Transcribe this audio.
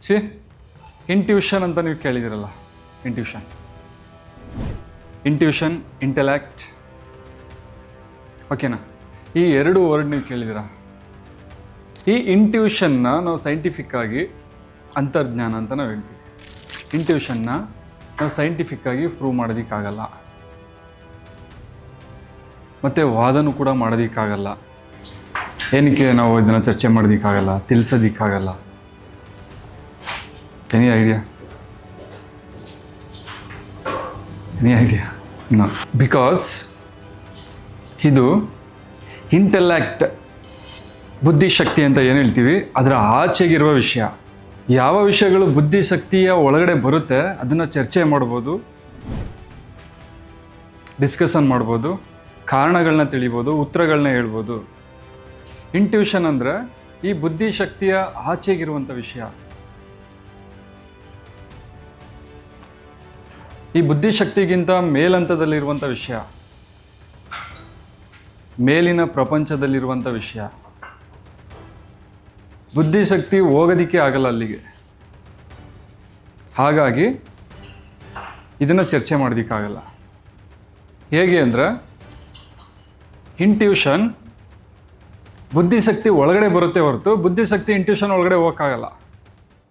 C intuition ಅಂತ ನೀವು ಕೇಳಿದಿರಲ್ಲ. Intuition intellect, ಓಕೆನಾ? ಈ ಎರಡು ವರ್ಡ್ ನೀವು ಕೇಳಿದಿರ. ಈ ಇಂಟ್ಯೂಷನ್ನ ನಾವು ಸೈಂಟಿಫಿಕ್ಕಾಗಿ ಅಂತರ್ಜ್ಞಾನ ಅಂತ ನಾವು ಹೇಳ್ತೀವಿ. ಇಂಟ್ಯೂಷನ್ನ ನಾವು ಸೈಂಟಿಫಿಕ್ಕಾಗಿ ಪ್ರೂವ್ ಮಾಡೋದಕ್ಕಾಗಲ್ಲ, ಮತ್ತು ವಾದನೂ ಕೂಡ ಮಾಡೋದಕ್ಕಾಗಲ್ಲ. ಏನಕ್ಕೆ ನಾವು ಇದನ್ನು ಚರ್ಚೆ ಮಾಡೋದಕ್ಕಾಗಲ್ಲ, ತಿಳಿಸೋದಕ್ಕಾಗಲ್ಲ? Any idea? ನೋ. ಬಿಕಾಸ್ ಇದು ಇಂಟೆಲೆಕ್ಟ್, ಬುದ್ಧಿಶಕ್ತಿ ಅಂತ ಏನು ಹೇಳ್ತೀವಿ, ಅದರ ಆಚೆಗಿರುವ ವಿಷಯ. ಯಾವ ವಿಷಯಗಳು ಬುದ್ಧಿಶಕ್ತಿಯ ಒಳಗಡೆ ಬರುತ್ತೆ ಅದನ್ನು ಚರ್ಚೆ ಮಾಡ್ಬೋದು, ಡಿಸ್ಕಷನ್ ಮಾಡ್ಬೋದು, ಕಾರಣಗಳನ್ನ ತಿಳಿಬೋದು, ಉತ್ತರಗಳನ್ನ ಹೇಳ್ಬೋದು. ಇಂಟ್ಯೂಷನ್ ಅಂದರೆ ಈ ಬುದ್ಧಿಶಕ್ತಿಯ ಆಚೆಗಿರುವಂಥ ವಿಷಯ. ಈ ಬುದ್ಧಿಶಕ್ತಿಗಿಂತ ಮೇಲಂತದಲ್ಲಿರುವಂಥ ವಿಷಯ, ಮೇಲಿನ ಪ್ರಪಂಚದಲ್ಲಿರುವಂಥ ವಿಷಯ. ಬುದ್ಧಿಶಕ್ತಿ ಹೋಗೋದಕ್ಕೆ ಆಗಲ್ಲ ಅಲ್ಲಿಗೆ. ಹಾಗಾಗಿ ಇದನ್ನು ಚರ್ಚೆ ಮಾಡೋದಕ್ಕಾಗಲ್ಲ. ಹೇಗೆ ಅಂದರೆ, ಇಂಟ್ಯೂಷನ್ ಬುದ್ಧಿಶಕ್ತಿ ಒಳಗಡೆ ಬರುತ್ತೆ ಹೊರತು ಬುದ್ಧಿಶಕ್ತಿ ಇಂಟ್ಯೂಷನ್ ಒಳಗಡೆ ಹೋಗೋಕ್ಕಾಗಲ್ಲ.